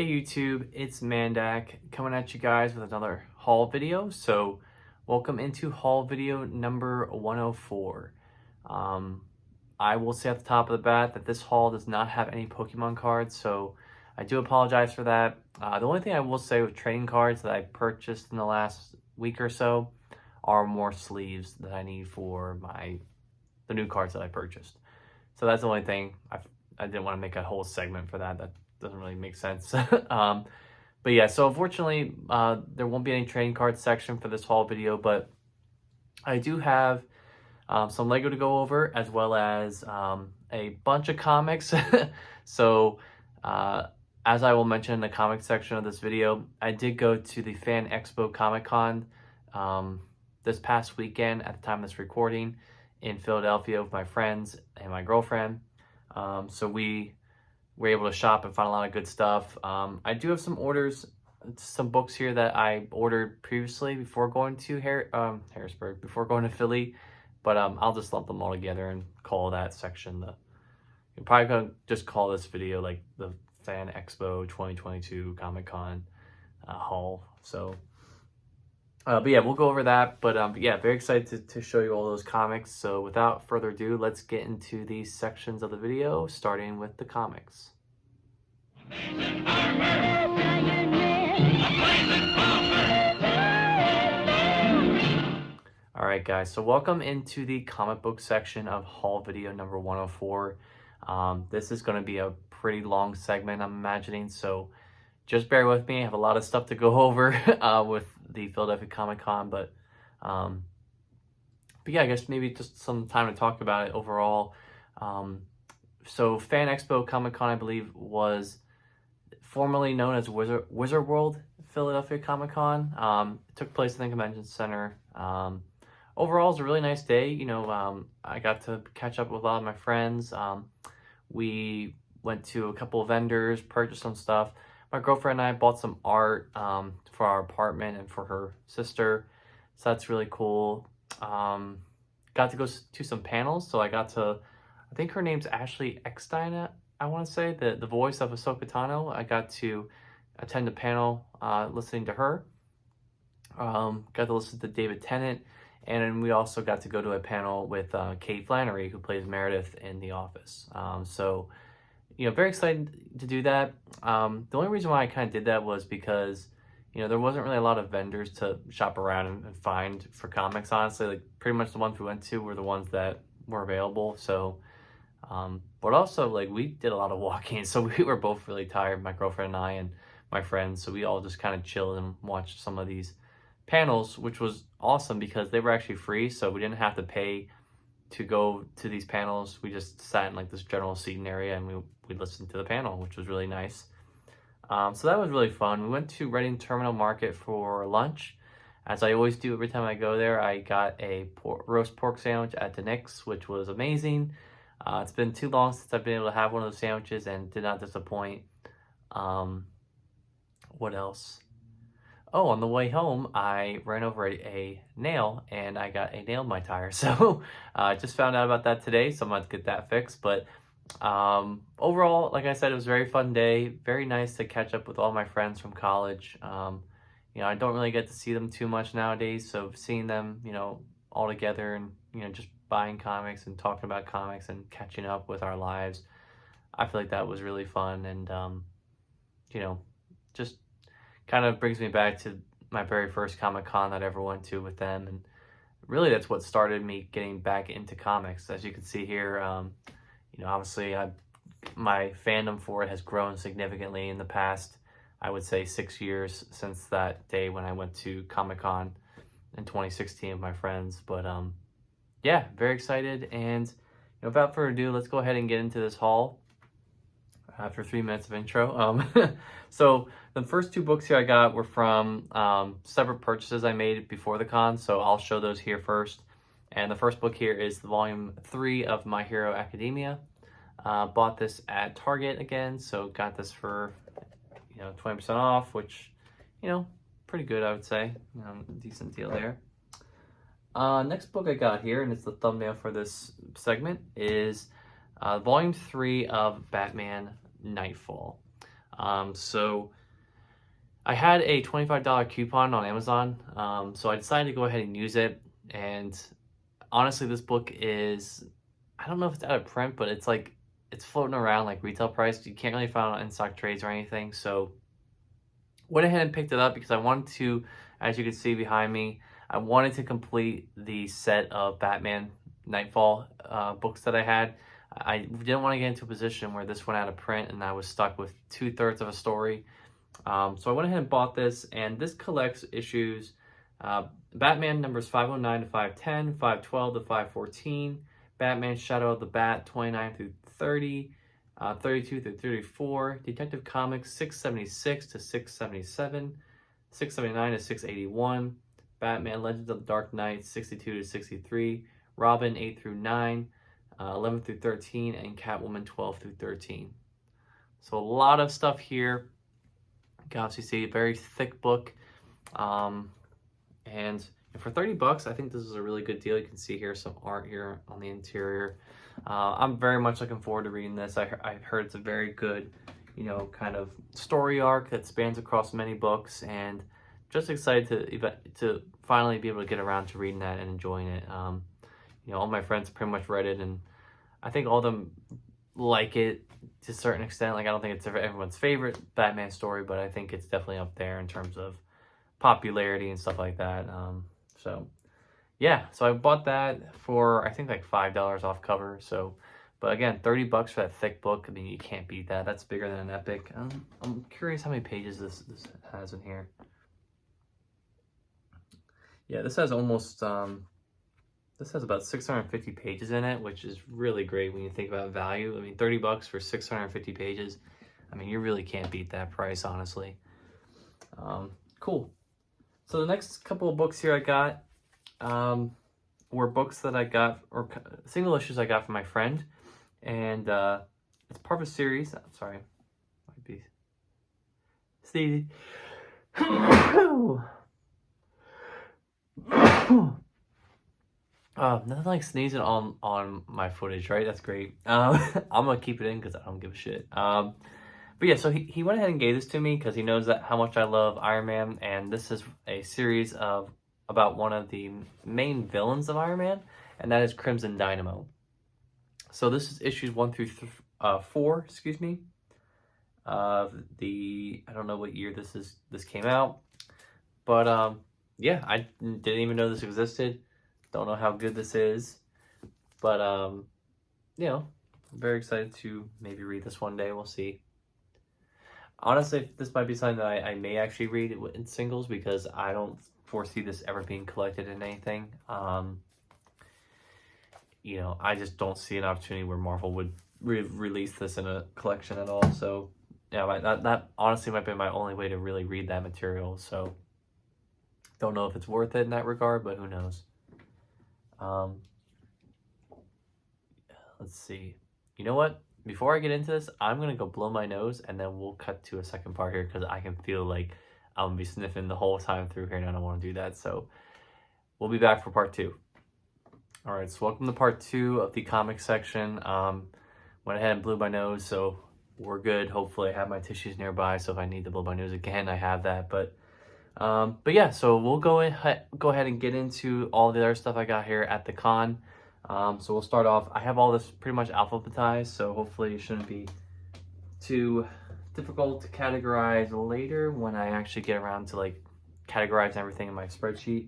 Hey YouTube, it's Mandak coming at you guys with another haul video. So welcome into haul video number 104. I will say at the top of the bat that this haul does not have any Pokemon cards, so I do apologize for that. The only thing I will say with trading cards that I purchased in the last week or so are more sleeves that I need for the new cards that I purchased. So that's the only thing. I didn't want to make a whole segment for that. That doesn't really make sense. But yeah, so unfortunately, there won't be any trading card section for this haul video, but I do have some Lego to go over, as well as a bunch of comics. So as I will mention in the comic section of this video, I did go to the Fan Expo Comic Con this past weekend at the time of this recording in Philadelphia with my friends and my girlfriend. So we were able to shop and find a lot of good stuff. I do have some orders, some books here that I ordered previously before going to Harrisburg, before going to Philly, but I'll just lump them all together and call that section you're probably gonna just call this video like the Fan Expo 2022 Comic Con haul. So but yeah, we'll go over that. But yeah, very excited to show you all those comics. So without further ado, let's get into these sections of the video, starting with the comics. Alright guys, so welcome into the comic book section of haul video number 104. This is going to be a pretty long segment, I'm imagining, so just bear with me. I have a lot of stuff to go over with the Philadelphia Comic Con, but yeah, I guess maybe just some time to talk about it overall. So Fan Expo Comic Con, I believe, was formerly known as Wizard World Philadelphia Comic Con. It took place in the convention center. Overall, it was a really nice day. You know, I got to catch up with a lot of my friends. We went to a couple of vendors, purchased some stuff. My girlfriend and I bought some art for our apartment and for her sister, so that's really cool. Got to go to some panels, so I think her name's Ashley Eckstein, I want to say, the voice of Ahsoka Tano. I got to attend a panel listening to her. Got to listen to David Tennant, and then we also got to go to a panel with Kate Flannery, who plays Meredith in The Office. So you know, very excited to do that. The only reason why I kind of did that was because, you know, there wasn't really a lot of vendors to shop around and find for comics, honestly. Like, pretty much the ones we went to were the ones that were available. So, but also, like, we did a lot of walking, so we were both really tired, my girlfriend and I and my friends. So we all just kind of chilled and watched some of these panels, which was awesome because they were actually free. So we didn't have to pay to go to these panels. We just sat in like this general seating area and we listened to the panel, which was really nice. So that was really fun. We went to Reading Terminal Market for lunch. As I always do every time I go there, I got a roast pork sandwich at Nick's, which was amazing. It's been too long since I've been able to have one of those sandwiches and did not disappoint. What else? Oh, on the way home, I ran over a nail and I got a nail in my tire. So I just found out about that today, so I'm going to get that fixed. But overall, like I said, it was a very fun day. Very nice to catch up with all my friends from college. You know, I don't really get to see them too much nowadays. So seeing them, you know, all together and, you know, just buying comics and talking about comics and catching up with our lives, I feel like that was really fun. And, you know, just kind of brings me back to my very first Comic-Con that I ever went to with them, and really that's what started me getting back into comics. As you can see here, you know, obviously my fandom for it has grown significantly in the past, I would say 6 years since that day when I went to Comic-Con in 2016 with my friends. But yeah, very excited, and you know, without further ado, let's go ahead and get into this haul after 3 minutes of intro. So the first two books here I got were from separate purchases I made before the con, so I'll show those here first. And the first book here is the volume 3 of My Hero Academia. Bought this at Target again, so got this for, you know, 20% off, which, you know, pretty good, I would say. You know, decent deal there. Next book I got here, and it's the thumbnail for this segment, is volume 3 of Batman Nightfall. So I had a $25 coupon on Amazon, so I decided to go ahead and use it. And honestly, this book is, I don't know if it's out of print, but it's like, it's floating around like retail price. You can't really find it on in-stock trades or anything. So went ahead and picked it up because I wanted to, as you can see behind me, I wanted to complete the set of Batman Nightfall books that I had. I didn't want to get into a position where this went out of print and I was stuck with 2/3 of a story. So I went ahead and bought this, and this collects issues Batman numbers 509 to 510, 512 to 514, Batman Shadow of the Bat 29 through 30, 32 through 34, Detective Comics 676 to 677, 679 to 681, Batman Legends of the Dark Knight 62 to 63, Robin 8 through 9, 11 through 13, and Catwoman 12 through 13. So a lot of stuff here. You can obviously see a very thick book. And for $30, I think this is a really good deal. You can see here some art here on the interior. I'm very much looking forward to reading this. I've heard it's a very good, kind of story arc that spans across many books, and just excited to finally be able to get around to reading that and enjoying it. All my friends pretty much read it, and I think all of them like it to a certain extent. Like, I don't think it's everyone's favorite Batman story, but I think it's definitely up there in terms of popularity and stuff like that. So I bought that for, I think, like $5 off cover. So, but again, $30 for that thick book. I mean, you can't beat that. That's bigger than an epic. I'm curious how many pages this has in here. Yeah, this has almost this has about 650 pages in it, which is really great when you think about value. I mean, $30 for 650 pages. I mean, you really can't beat that price, honestly. Cool. So the next couple of books here I got were books that I got, or single issues I got from my friend. And it's part of a series. I'm sorry. Might be sneezing. Nothing like sneezing on my footage, right? That's great. I'm gonna keep it in because I don't give a shit. But yeah, so he went ahead and gave this to me because he knows that how much I love Iron Man, and this is a series about one of the main villains of Iron Man, and that is Crimson Dynamo. So this is issues 1 through 4, excuse me. I don't know what year this came out, but yeah, I didn't even know this existed. Don't know how good this is, but I'm very excited to maybe read this one day. We'll see. Honestly, this might be something that I may actually read in singles because I don't foresee this ever being collected in anything. I just don't see an opportunity where Marvel would release this in a collection at all. So, yeah, that honestly might be my only way to really read that material. So, don't know if it's worth it in that regard, but who knows. Let's see. You know what? Before I get into this, I'm going to go blow my nose, and then we'll cut to a second part here because I can feel like I'm going to be sniffing the whole time through here, and I don't want to do that. So we'll be back for part 2. All right, so welcome to part 2 of the comic section. Went ahead and blew my nose, so we're good. Hopefully I have my tissues nearby, so if I need to blow my nose again, I have that. But yeah, so we'll go ahead and get into all the other stuff I got here at the con. So we'll start off. I have all this pretty much alphabetized, so hopefully it shouldn't be too difficult to categorize later when I actually get around to like categorize everything in my spreadsheet.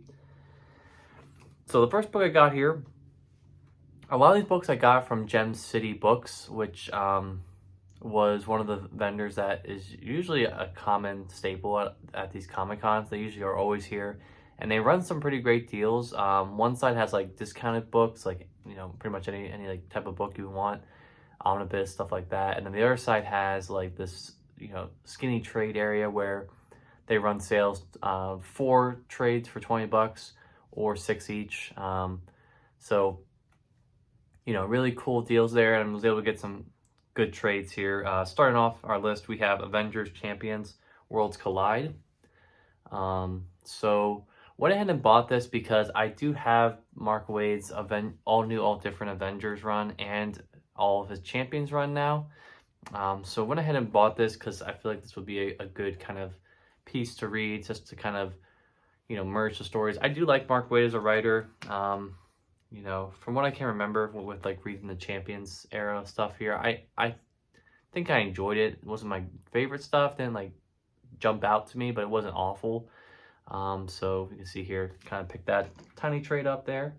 So the first book I got here, a lot of these books I got from Gem City Books, which was one of the vendors that is usually a common staple at these Comic Cons. They usually are always here, and they run some pretty great deals. One side has like discounted books, like pretty much any like type of book you want, omnibus, stuff like that. And then the other side has like this skinny trade area where they run sales, 4 trades for $20 or 6 each. So really cool deals there, and I was able to get some good trades here. Starting off our list, we have Avengers Champions Worlds Collide. So went ahead and bought this because I do have Mark Waid's all new, all different Avengers run and all of his Champions run now. So went ahead and bought this because I feel like this would be a good kind of piece to read, just to kind of, merge the stories. I do like Mark Waid as a writer. From what I can remember with like reading the Champions era stuff here, I think I enjoyed it. It wasn't my favorite stuff, didn't like jump out to me, but it wasn't awful. So you can see here, kind of pick that tiny trade up there.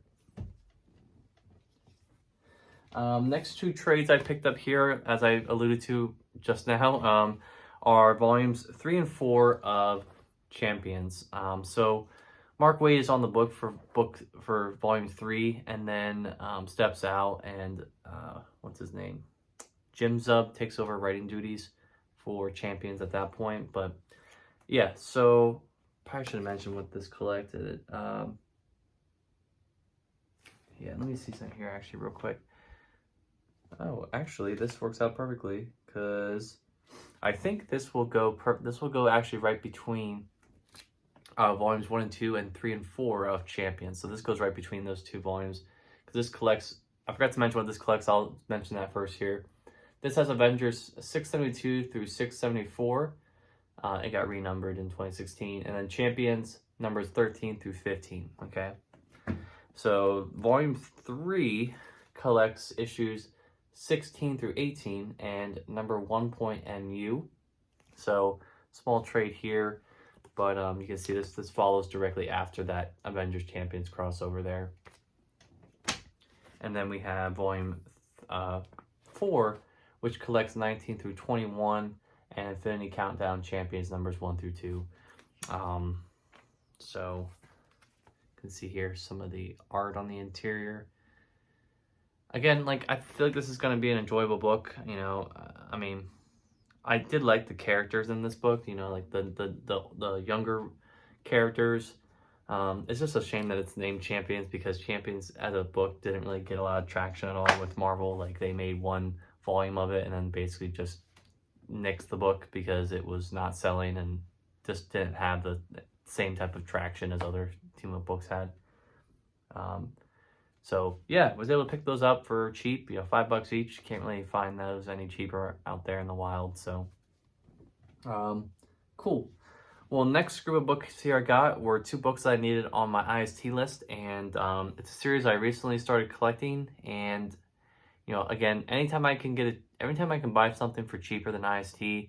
Next two trades I picked up here, as I alluded to just now, are volumes 3 and 4 of Champions. So Mark Waid is on the book for volume 3, and then steps out, and what's his name? Jim Zub takes over writing duties for Champions at that point. But yeah, so probably should have mentioned what this collected. Yeah, let me see something here actually real quick. Oh, actually, this works out perfectly because I think this will go actually right between volumes 1 and 2 and 3 and 4 of Champions. So this goes right between those two volumes because this collects. I forgot to mention what this collects. I'll mention that first here. This has Avengers 672 through 674. It got renumbered in 2016, and then Champions numbers 13 through 15. Okay, so volume 3 collects issues 16 through 18 and number 1.NU. So small trade here, but you can see this follows directly after that Avengers Champions crossover there. And then we have volume 4, which collects 19 through 21 and Infinity Countdown Champions numbers 1 through 2. So you can see here some of the art on the interior. Again, like, I feel like this is going to be an enjoyable book. I mean, I did like the characters in this book, like the younger characters. It's just a shame that it's named Champions, because Champions as a book didn't really get a lot of traction at all with Marvel. Like, they made one volume of it and then basically just nixed the book because it was not selling and just didn't have the same type of traction as other team up books had. So yeah, was able to pick those up for cheap, $5 each. Can't really find those any cheaper out there in the wild. So, cool. Well, next group of books here I got were 2 books that I needed on my IST list, and it's a series I recently started collecting. And again, anytime I can every time I can buy something for cheaper than IST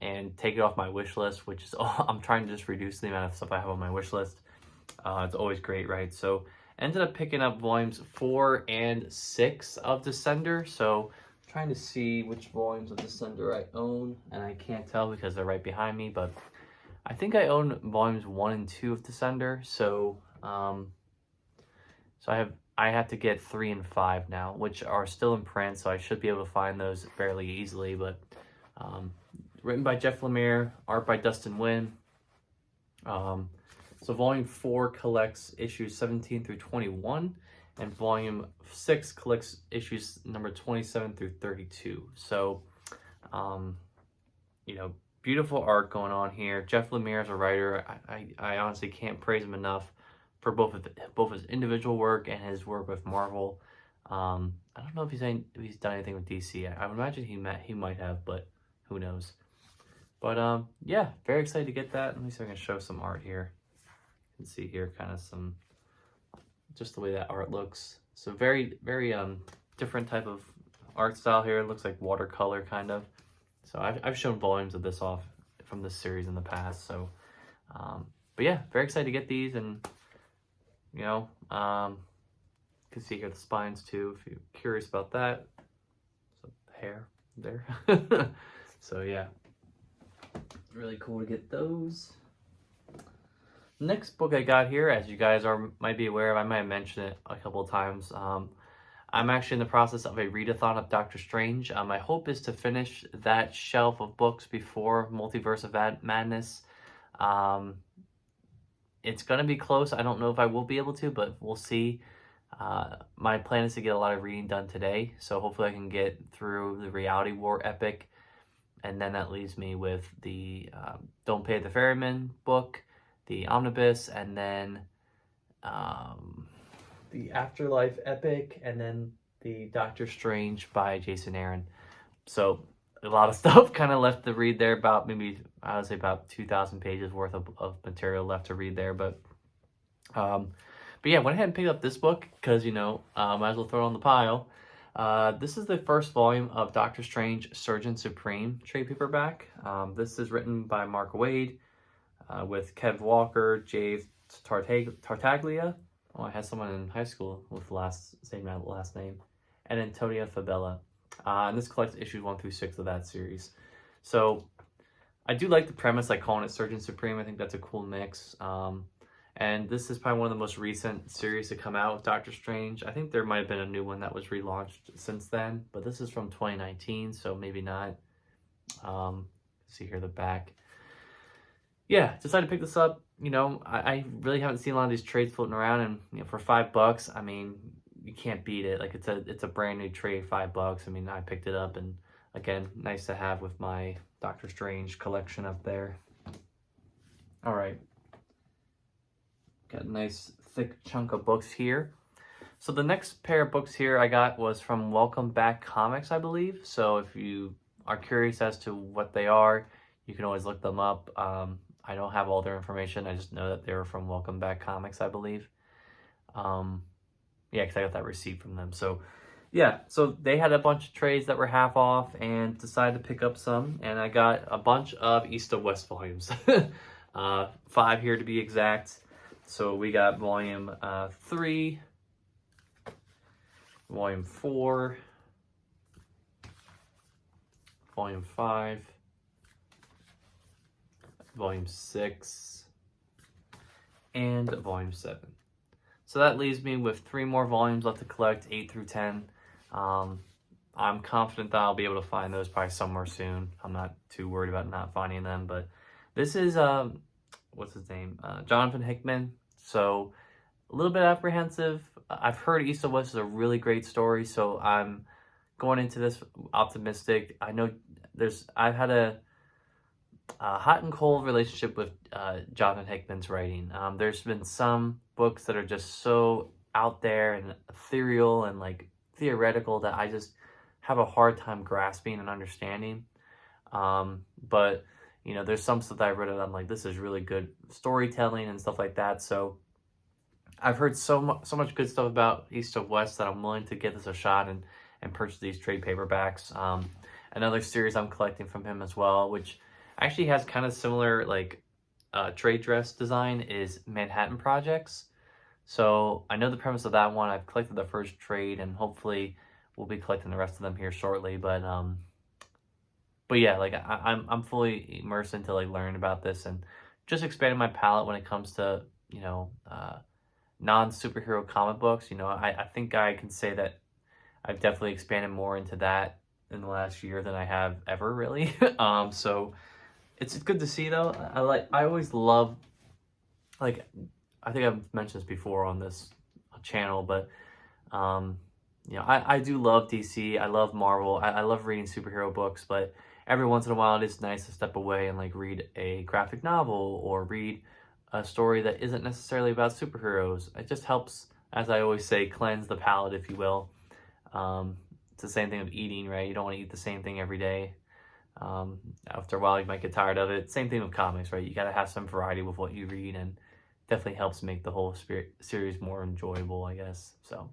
and take it off my wish list, which is I'm trying to just reduce the amount of stuff I have on my wish list. It's always great, right? So ended up picking up volumes 4 and 6 of Descender. So trying to see which volumes of Descender I own, and I can't tell because they're right behind me, but I think I own volumes 1 and 2 of Descender. So I have to get 3 and 5 now, which are still in print, so I should be able to find those fairly easily. But written by Jeff Lemire, art by Dustin Nguyen. So volume 4 collects issues 17 through 21, and volume 6 collects issues number 27 through 32. So, beautiful art going on here. Jeff Lemire as a writer, I honestly can't praise him enough for both his individual work and his work with Marvel. I don't know if he's done anything with DC. I would imagine he might have, but who knows. But yeah, very excited to get that. Let me see if I can show some art here. You can see here kind of just the way that art looks. So very, very different type of art style here. It looks like watercolor kind of. So I've shown volumes of this off from this series in the past. So, but yeah, very excited to get these. And, you can see here the spines too, if you're curious about that. So hair there. So yeah, really cool to get those. Next book I got here, as you guys might be aware of, I might have mentioned it a couple of times. I'm actually in the process of a readathon of Doctor Strange. My hope is to finish that shelf of books before Multiverse of Madness. It's going to be close. I don't know if I will be able to, but we'll see. My plan is to get a lot of reading done today, so hopefully I can get through the Reality War epic, and then that leaves me with the Don't Pay the Ferryman book, the Omnibus, and then the Afterlife epic, and then the Doctor Strange by Jason Aaron. So a lot of stuff kind of left to read there. About maybe I would say about 2,000 pages worth of material left to read there. Um, but yeah, went ahead and picked up this book because might as well throw it on the pile. This is the first volume of Doctor Strange, Surgeon Supreme trade paperback. This is written by Mark Waid with Kev Walker, Jave Tartaglia. Oh, I had someone in high school with same last name, and Antonia Fabella. And this collects issues 1 through 6 of that series. So I do like the premise, like calling it Surgeon Supreme. I think that's a cool mix. And this is probably one of the most recent series to come out with Doctor Strange. I think there might have been a new one that was relaunched since then, but this is from 2019, so maybe not. See here the back. Yeah, decided to pick this up. I really haven't seen a lot of these trades floating around, and for $5, I mean, you can't beat it. Like it's a brand new trade, $5. I mean, I picked it up, and again, nice to have with my Doctor Strange collection up there. All right. Got a nice thick chunk of books here. So the next pair of books here I got was from Welcome Back Comics, I believe. So if you are curious as to what they are, you can always look them up. I don't have all their information. I just know that they were from Welcome Back Comics, I believe. Yeah, because I got that receipt from them. So yeah, so they had a bunch of trades that were half off and decided to pick up some. And I got a bunch of East of West volumes. 5 here to be exact. So we got volume 3, volume 4, volume 5, volume 6, and volume 7. So that leaves me with 3 more volumes left to collect, 8 through 10. I'm confident that I'll be able to find those probably somewhere soon. I'm not too worried about not finding them, but this is what's his name? Jonathan Hickman. So a little bit apprehensive. I've heard East of West is a really great story, so I'm going into this optimistic. I know I've had a hot and cold relationship with Jonathan Hickman's writing. There's been some books that are just so out there and ethereal and like theoretical that I just have a hard time grasping and understanding. But there's some stuff that I've read that I'm like, this is really good storytelling and stuff like that. So I've heard so much good stuff about East of West that I'm willing to give this a shot and purchase these trade paperbacks. Another series I'm collecting from him as well, which actually has kind of similar like trade dress design, is Manhattan Projects. So I know the premise of that one. I've collected the first trade, and hopefully we'll be collecting the rest of them here shortly. But yeah, like I'm fully immersed into like learning about this and just expanding my palette when it comes to non-superhero comic books. I think I can say that I've definitely expanded more into that in the last year than I have ever really. So it's good to see though. I always love, like, I think I've mentioned this before on this channel, but I do love DC. I love Marvel. I love reading superhero books, but every once in a while it is nice to step away and like read a graphic novel or read a story that isn't necessarily about superheroes. It just helps, as I always say, cleanse the palate, if you will. It's the same thing with eating, right? You don't want to eat the same thing every day. After a while you might get tired of it. Same thing with comics, right? You got to have some variety with what you read, and definitely helps make the whole series more enjoyable, I guess. So,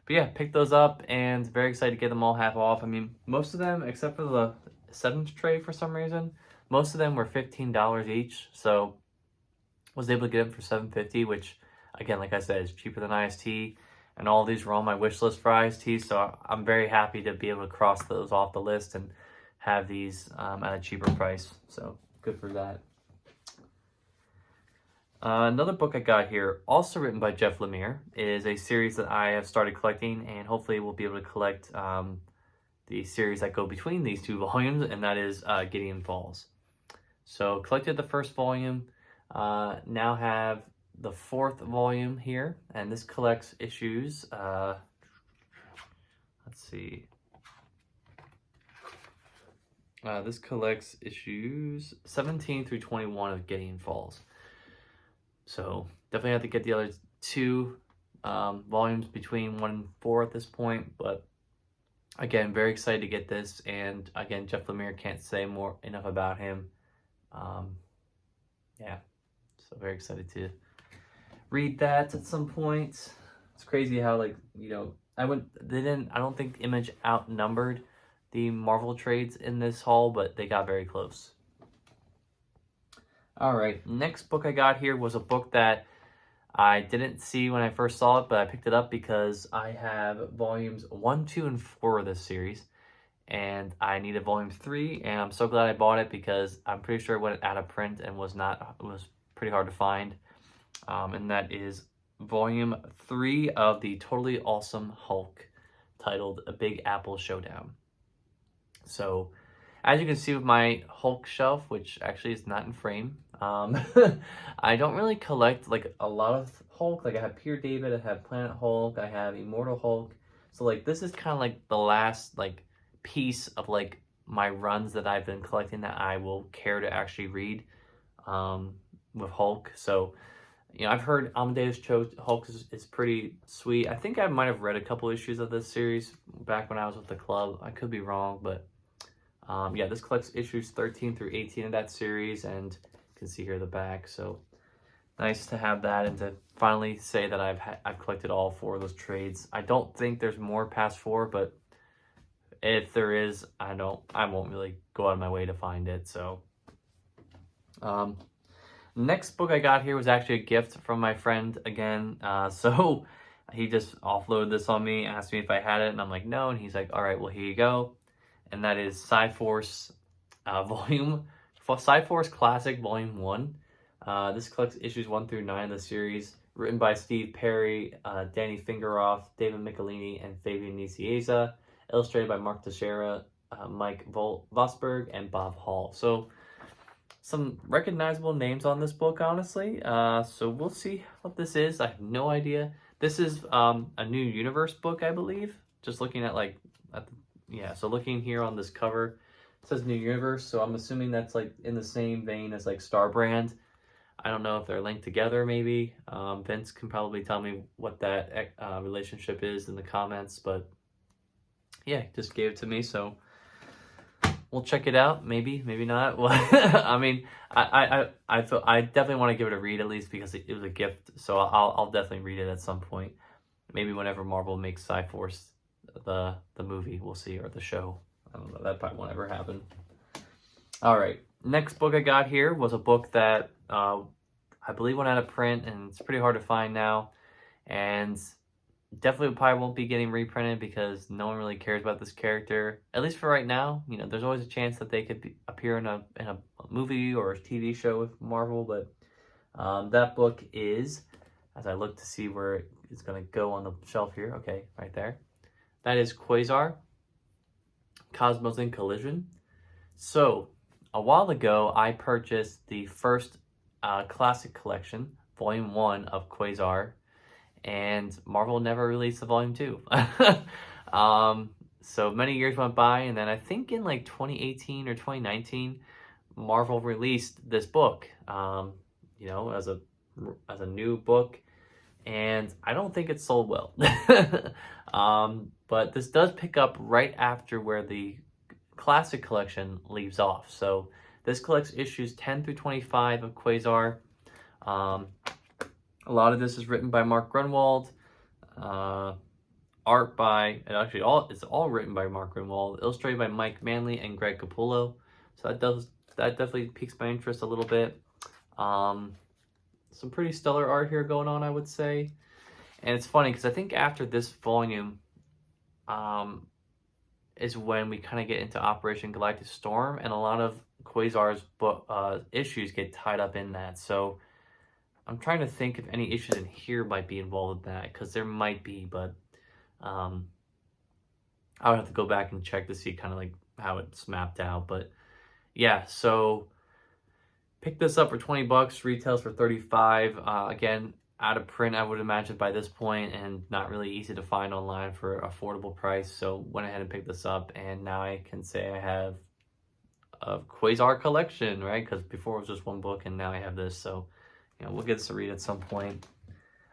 but yeah, pick those up and very excited to get them all half off. I mean, most of them, except for the 7th trade for some reason, most of them were $15 each. So was able to get them for $7.50, which again, like I said, is cheaper than IST. And all these were on my wish list for IST, so I'm very happy to be able to cross those off the list and have these at a cheaper price. So good for that. Another book I got here, also written by Jeff Lemire, is a series that I have started collecting, and hopefully we'll be able to collect the series that go between these 2 volumes, and that is Gideon Falls. So collected the first volume, now have the 4th volume here, and this collects issues, let's see, this collects issues 17 through 21 of Gideon Falls. So definitely have to get the other 2 volumes between 1 and 4 at this point, but Again, very excited to get this, and again, Jeff Lemire, can't say more enough about him. Um, yeah, so very excited to read that at some point. It's crazy how, like, I don't think Image outnumbered the Marvel trades in this haul, but they got very close. All right, next book I got here was a book that I didn't see when I first saw it, but I picked it up because I have volumes 1, 2, and 4 of this series, and I needed volume 3, and I'm so glad I bought it because I'm pretty sure it went out of print and was pretty hard to find. And that is volume 3 of the Totally Awesome Hulk, titled A Big Apple Showdown. So, as you can see with my Hulk shelf, which actually is not in frame, I don't really collect like a lot of Hulk. Like I have Peter David, I have Planet Hulk, I have Immortal Hulk. So like this is kind of like the last like piece of like my runs that I've been collecting that I will care to actually read with Hulk. So, I've heard Amadeus Cho Hulk is pretty sweet. I think I might have read a couple issues of this series back when I was with the club. I could be wrong, but yeah, this collects issues 13 through 18 of that series, and you can see here the back. So nice to have that and to finally say that I've collected all 4 of those trades. I don't think there's more past 4, but if there is, I won't really go out of my way to find it. So next book I got here was actually a gift from my friend again. So he just offloaded this on me, asked me if I had it, and I'm like, no. And he's like, all right, well, here you go. And that is Cyforce Cyforce Classic Volume 1. This collects issues 1 through 9 of the series, written by Steve Perry, Danny Fingeroth, David Michelini, and Fabian Nicieza, illustrated by Mark Teixeira, Mike Vosberg, and Bob Hall. So some recognizable names on this book, honestly. So we'll see what this is. I have no idea. This is a New Universe book, I believe. Just looking at so looking here on this cover, it says New Universe. So I'm assuming that's like in the same vein as like Star Brand. I don't know if they're linked together, maybe. Vince can probably tell me what that relationship is in the comments. But yeah, just gave it to me, so we'll check it out. Maybe not. Well, I mean, I feel I definitely want to give it a read at least because it was a gift. So I'll definitely read it at some point. Maybe whenever Marvel makes Cyforce the movie, we'll see, or the show. I don't know. That probably won't ever happen. All right. Next book I got here was a book that I believe went out of print, and it's pretty hard to find now. And definitely probably won't be getting reprinted because no one really cares about this character, at least for right now. There's always a chance that they could appear in a movie or a TV show with Marvel, but that book is, as I look to see where it's going to go on the shelf here, okay, right there. That is Quasar, Cosmos in Collision. So, a while ago, I purchased the first Classic Collection, Volume 1 of Quasar, and Marvel never released the Volume 2. So many years went by, and then I think in like 2018 or 2019, Marvel released this book, as a new book, and I don't think it sold well. But this does pick up right after where the Classic Collection leaves off. So this collects issues 10 through 25 of Quasar. A lot of this is written by Mark Grunwald. Art by, it's all written by Mark Grunwald, illustrated by Mike Manley and Greg Capullo. So that definitely piques my interest a little bit. Some pretty stellar art here going on, I would say. And it's funny because I think after this volume is when we kind of get into Operation Galactic Storm, and a lot of Quasar's issues get tied up in that. So I'm trying to think if any issues in here might be involved in that, because there might be, but I would have to go back and check to see kind of like how it's mapped out. But yeah, so pick this up for $20, retails for $35. Again, out of print, I would imagine by this point, and not really easy to find online for affordable price. So went ahead and picked this up, and now I can say I have a Quasar collection, right? Because before it was just one book, and now I have this. So we'll get this to read at some point.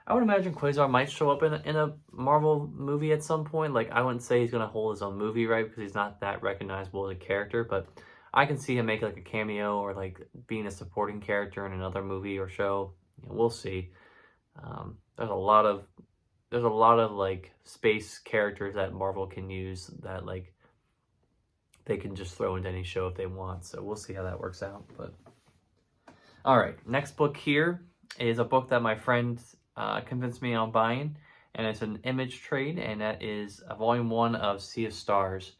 I would imagine Quasar might show up in a Marvel movie at some point. Like, I wouldn't say he's going to hold his own movie, right? Because he's not that recognizable as a character. But I can see him make like a cameo or like being a supporting character in another movie or show. You know, we'll see. There's a lot of like space characters that Marvel can use that like they can just throw into any show if they want. So we'll see how that works out. But all right, next book here is a book that my friend convinced me on buying, and it's an Image trade, and that is a volume 1 of Sea of Stars,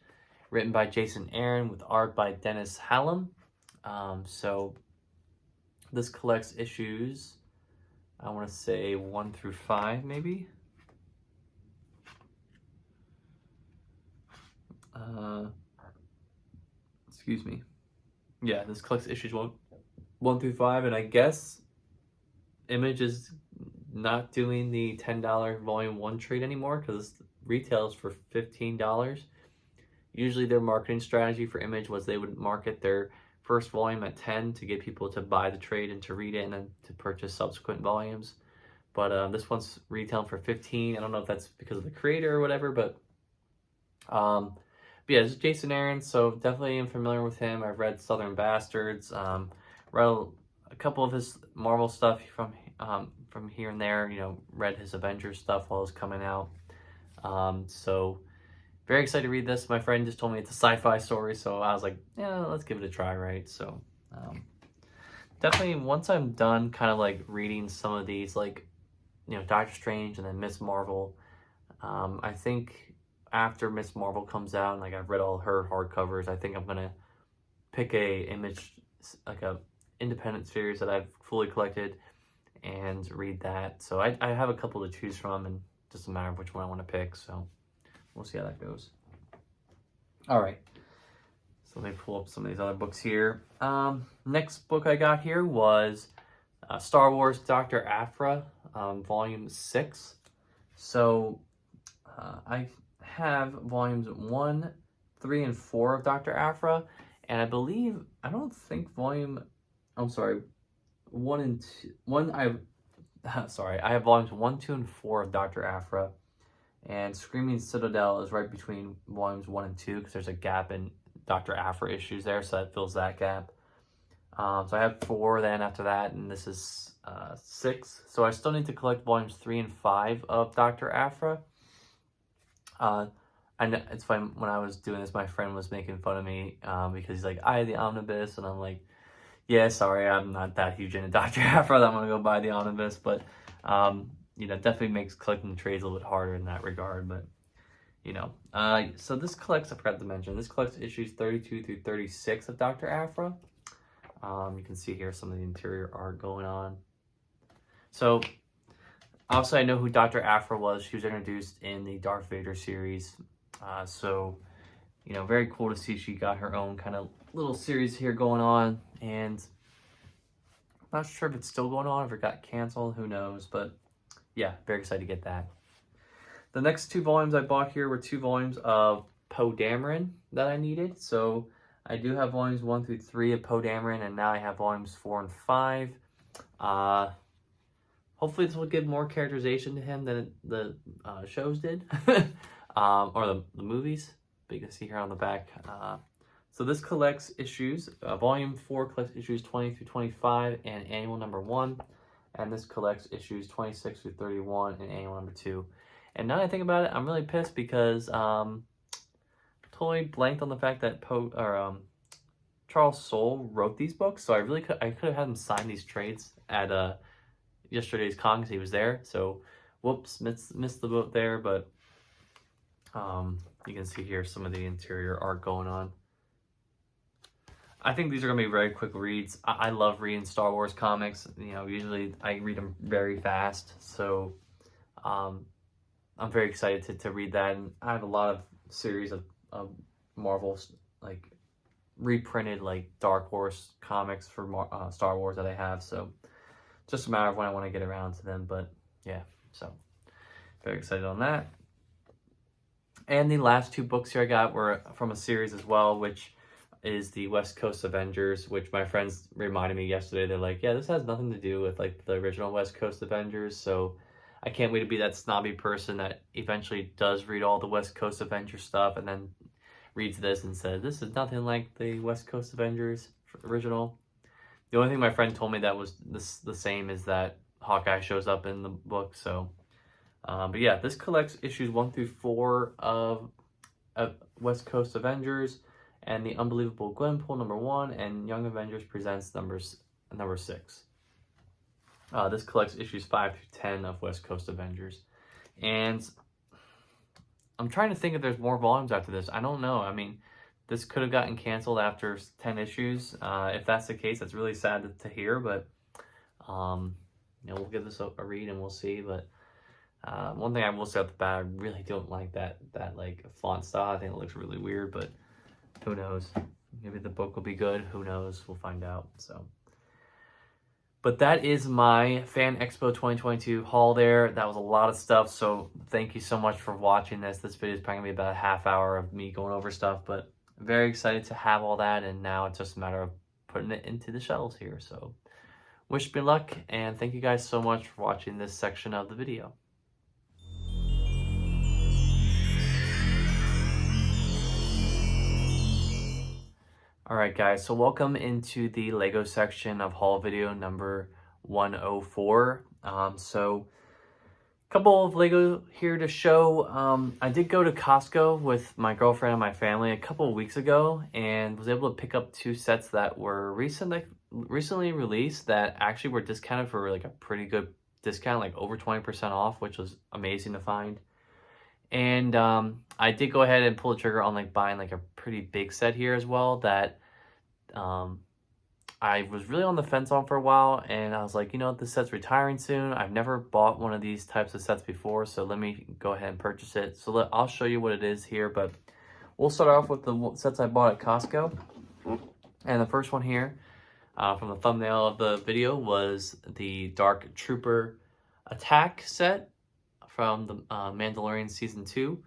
written by Jason Aaron with art by Dennis Hallam. So this collects issues, I want to say 1 through 5, maybe. Excuse me. Yeah, this collects issues 1 through 5, and I guess Image is not doing the $10 volume 1 trade anymore because retails for $15. Usually their marketing strategy for Image was they would market their first volume at 10 to get people to buy the trade and to read it and then to purchase subsequent volumes. But this one's retailing for 15. I don't know if that's because of the creator or whatever, but yeah, this is Jason Aaron, so definitely am familiar with him. I've read Southern Bastards, read a couple of his Marvel stuff from here and there, you know, read his Avengers stuff while it was coming out. So very excited to read this. My friend just told me it's a sci-fi story, so I was like, yeah, let's give it a try, right? So definitely once I'm done kind of like reading some of these, like, you know, Doctor Strange and then Miss Marvel, I think after Miss Marvel comes out and like I've read all her hardcovers, I think I'm gonna pick a Image, like a independent series that I've fully collected and read that. So I have a couple to choose from, and just a matter of which one I want to pick. So we'll see how that goes. All right. So let me pull up some of these other books here. Next book I got here was Star Wars Dr. Aphra, Volume 6. So I have volumes 1, 3, and 4 of Dr. Aphra, and I don't think one and two, I have volumes 1, 2, and 4 of Dr. Aphra, and Screaming Citadel is right between volumes 1 and 2 because there's a gap in Dr. Aphra issues there, so that fills that gap. So I have 4 then after that, and this is 6. So I still need to collect volumes 3 and 5 of Dr. Aphra. And it's fine, when I was doing this, my friend was making fun of me because he's like, I had the omnibus, and I'm like, yeah, sorry, I'm not that huge into Dr. Aphra that I'm going to go buy the omnibus, but, you know, definitely makes collecting trades a little bit harder in that regard, but, you know. So this collects, I forgot to mention, this collects issues 32 through 36 of Dr. Aphra. You can see here some of the interior art going on. So, obviously I know who Dr. Aphra was. She was introduced in the Darth Vader series. So, you know, very cool to see she got her own kind of little series here going on, and I'm not sure if it's still going on, if it got canceled, who knows, but yeah, very excited to get that. The next 2 volumes I bought here were 2 volumes of Poe Dameron that I needed, so I do have volumes 1 through 3 of Poe Dameron, and now I have volumes 4 and 5. Hopefully this will give more characterization to him than the shows did. Or the movies, but you can see here on the back. So this collects issues, volume 4 collects issues 20 through 25 and annual number 1, and this collects issues 26 through 31 and annual number 2. And now that I think about it, I'm really pissed because totally blanked on the fact that Charles Soule wrote these books, so I could have had him sign these trades at yesterday's con because he was there. So whoops, missed the boat there, but you can see here some of the interior art going on. I think these are going to be very quick reads. I love reading Star Wars comics. You know, usually I read them very fast. So I'm very excited to read that. And I have a lot of series of Marvel, like, reprinted, like, Dark Horse comics for Star Wars that I have. So just a matter of when I want to get around to them. But yeah, so very excited on that. And the last 2 books here I got were from a series as well, which is the West Coast Avengers, which my friends reminded me yesterday. They're like, yeah, this has nothing to do with like the original West Coast Avengers. So I can't wait to be that snobby person that eventually does read all the West Coast Avengers stuff and then reads this and says, this is nothing like the West Coast Avengers original. The only thing my friend told me that was the same is that Hawkeye shows up in the book. So, but yeah, this collects issues 1 through 4 of West Coast Avengers and the Unbelievable Gwenpool #1 and Young Avengers Presents number 6. This collects issues 5 through 10 of West Coast Avengers. And I'm trying to think if there's more volumes after this. I don't know. I mean, this could have gotten canceled after 10 issues. If that's the case, that's really sad to hear. But, we'll give this a read and we'll see. But one thing I will say at the bat, I really don't like that like font style. I think it looks really weird, but who knows? Maybe the book will be good. Who knows? We'll find out. So. But that is my Fan Expo 2022 haul there. That was a lot of stuff, so thank you so much for watching this. This video is probably going to be about a half hour of me going over stuff, but I'm very excited to have all that, and now it's just a matter of putting it into the shelves here. So wish me luck, and thank you guys so much for watching this section of the video. Alright guys, so welcome into the Lego section of haul video number 104. So a couple of Lego here to show. I did go to Costco with my girlfriend and my family a couple of weeks ago and was able to pick up 2 sets that were recently released that actually were discounted for like a pretty good discount, like over 20% off, which was amazing to find. And I did go ahead and pull the trigger on like buying like a pretty big set here as well that I was really on the fence on for a while, and I was like, you know what, this set's retiring soon. I've never bought one of these types of sets before, so let me go ahead and purchase it. So I'll show you what it is here, but we'll start off with the sets I bought at Costco. And the first one here from the thumbnail of the video was the Dark Trooper Attack set from the Mandalorian Season 2.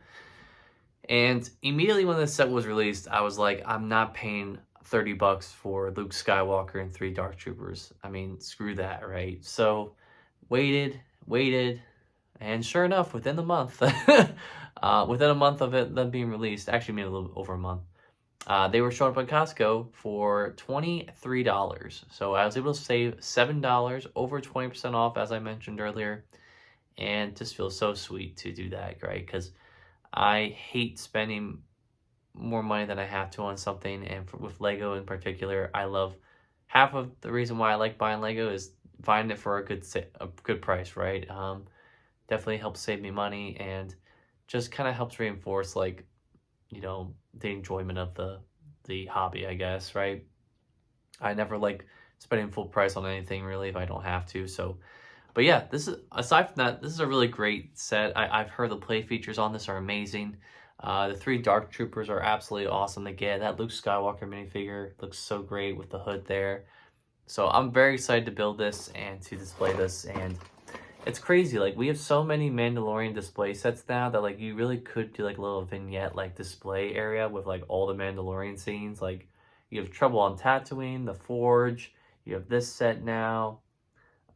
And immediately when this set was released, I was like, I'm not paying $30 for Luke Skywalker and 3 Dark Troopers. I mean, screw that, right? So waited, and sure enough, within the month, within a month of them being released, actually maybe a little over a month, they were showing up at Costco for $23. So I was able to save $7, over 20% off, as I mentioned earlier, and just feels so sweet to do that, right? Because I hate spending more money than I have to on something, and with Lego in particular, I love half of the reason why I like buying Lego is finding it for a good price, right? Definitely helps save me money and just kind of helps reinforce like, you know, the enjoyment of the hobby, I guess, right? I never like spending full price on anything really if I don't have to. So, but yeah, this is, aside from that, this is a really great set. I've heard the play features on this are amazing. The 3 Dark Troopers are absolutely awesome to get. That Luke Skywalker minifigure looks so great with the hood there. So I'm very excited to build this and to display this. And it's crazy. Like, we have so many Mandalorian display sets now that like you really could do like a little vignette like display area with like all the Mandalorian scenes. Like, you have Trouble on Tatooine, the Forge. You have this set now.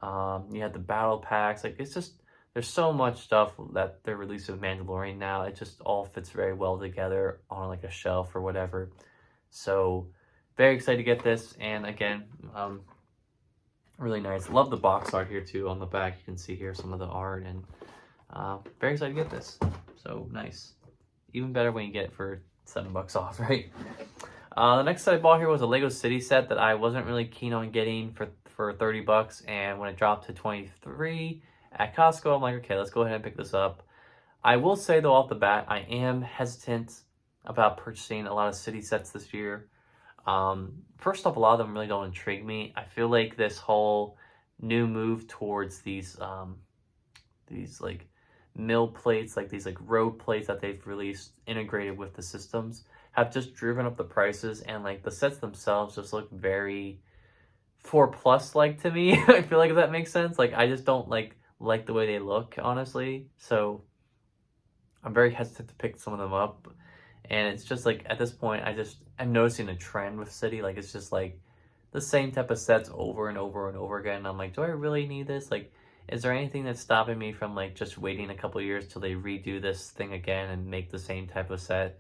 You have the battle packs. Like, it's just, there's so much stuff that they're releasing with Mandalorian now. It just all fits very well together on like a shelf or whatever. So very excited to get this. And again, really nice. Love the box art here too on the back. You can see here some of the art, and very excited to get this. So nice. Even better when you get it for $7 off, right? The next set I bought here was a Lego City set that I wasn't really keen on getting for $30, and when it dropped to $23 at Costco, I'm like, okay, let's go ahead and pick this up. I will say though, off the bat, I am hesitant about purchasing a lot of city sets this year. First off, a lot of them really don't intrigue me. I feel like this whole new move towards these like mill plates, like these like road plates that they've released integrated with the systems, have just driven up the prices, and like the sets themselves just look very 4+ like to me. I feel like, if that makes sense. Like, I just don't like the way they look, honestly. So I'm very hesitant to pick some of them up. And it's just like, at this point, I'm noticing a trend with City. Like, it's just like the same type of sets over and over and over again. And I'm like, do I really need this? Like, Is there anything that's stopping me from like just waiting a couple years till they redo this thing again and make the same type of set?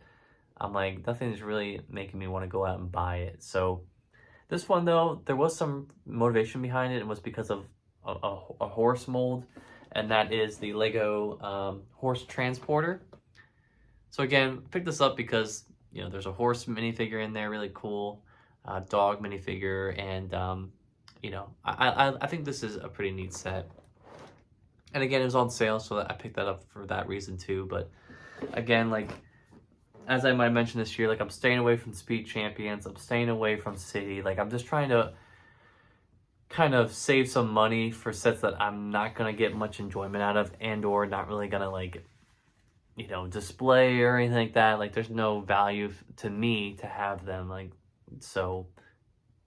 I'm like, nothing's really making me want to go out and buy it. So this one though, there was some motivation behind it. It was because of a horse mold, and that is the Lego horse transporter. So again, picked this up because, you know, there's a horse minifigure in there, really cool, dog minifigure, and you know, I think this is a pretty neat set. And again, it was on sale, so I picked that up for that reason too. But again, like, as I might mention this year, like, I'm staying away from Speed Champions, I'm staying away from City. Like, I'm just trying to kind of save some money for sets that I'm not gonna get much enjoyment out of, and or not really gonna, like, you know, display or anything like that. Like, there's no value to me to have them. Like, so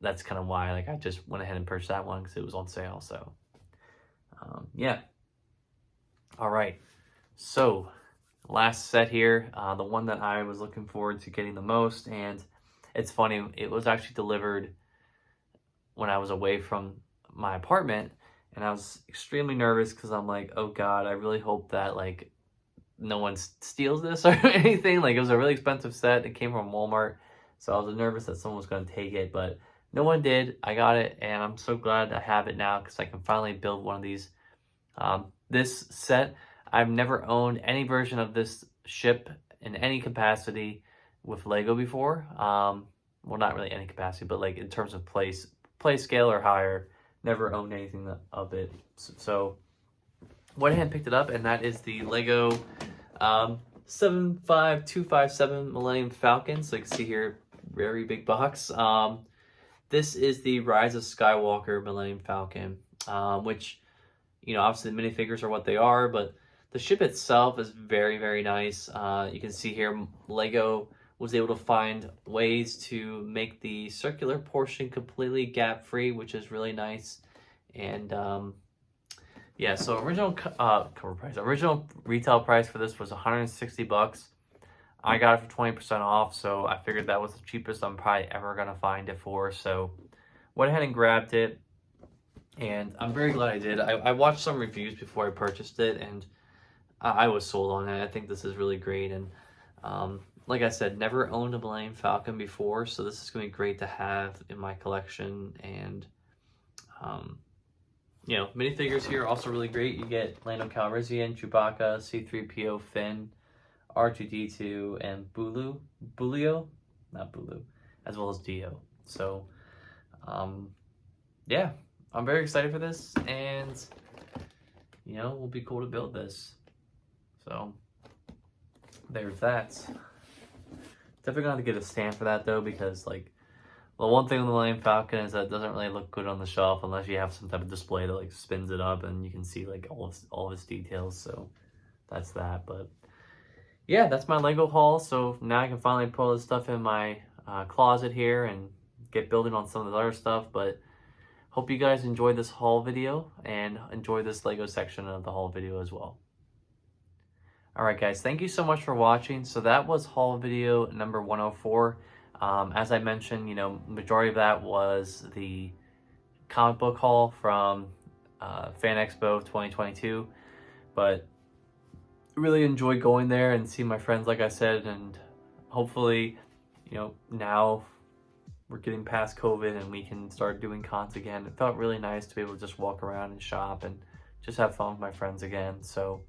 that's kind of why, like, I just went ahead and purchased that one because it was on sale. So yeah. All right, so last set here, the one that I was looking forward to getting the most, and it's funny, it was actually delivered when I was away from my apartment, and I was extremely nervous because I'm like, oh God, I really hope that, like, no one steals this or anything. Like, it was a really expensive set. It came from Walmart, so I was nervous that someone was going to take it, but no one did. I got it, and I'm so glad I have it now because I can finally build one of these. This set, I've never owned any version of this ship in any capacity with Lego before. Well, not really any capacity, but like in terms of play scale or higher, never owned anything of it. So went ahead and picked it up, and that is the Lego 75257 Millennium Falcon. So you can see here, very big box. This is the Rise of Skywalker Millennium Falcon, which, you know, obviously the minifigures are what they are, but the ship itself is very, very nice. You can see here, Lego was able to find ways to make the circular portion completely gap-free, which is really nice. And yeah, so original retail price for this was $160. I got it for 20% off, so I figured that was the cheapest I'm probably ever gonna find it for. So went ahead and grabbed it, and I'm very glad I did. I watched some reviews before I purchased it, and I was sold on it. I think this is really great, and like I said, never owned a Millennium Falcon before, so this is going to be great to have in my collection. And you know, minifigures here are also really great. You get Lando Calrissian, Chewbacca, C-3PO, Finn, R2-D2, and Bulio, not Bulu, as well as Dio. So yeah, I'm very excited for this, and you know, it will be cool to build this. So there's that. Definitely gonna have to get a stand for that though, because like, the one thing with the Millennium Falcon is that it doesn't really look good on the shelf unless you have some type of display that like spins it up and you can see like all of its details. So that's that. But yeah, that's my Lego haul. So now I can finally put all this stuff in my closet here and get building on some of the other stuff. But hope you guys enjoyed this haul video and enjoy this Lego section of the haul video as well. Alright guys, thank you so much for watching. So that was haul video number 104. As I mentioned, you know, majority of that was the comic book haul from Fan Expo 2022. But really enjoyed going there and seeing my friends, like I said, and hopefully, you know, now we're getting past COVID and we can start doing cons again. It felt really nice to be able to just walk around and shop and just have fun with my friends again. So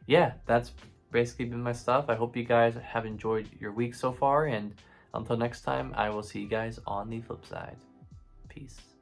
yeah, that's basically been my stuff. I hope you guys have enjoyed your week so far, and until next time, I will see you guys on the flip side. Peace.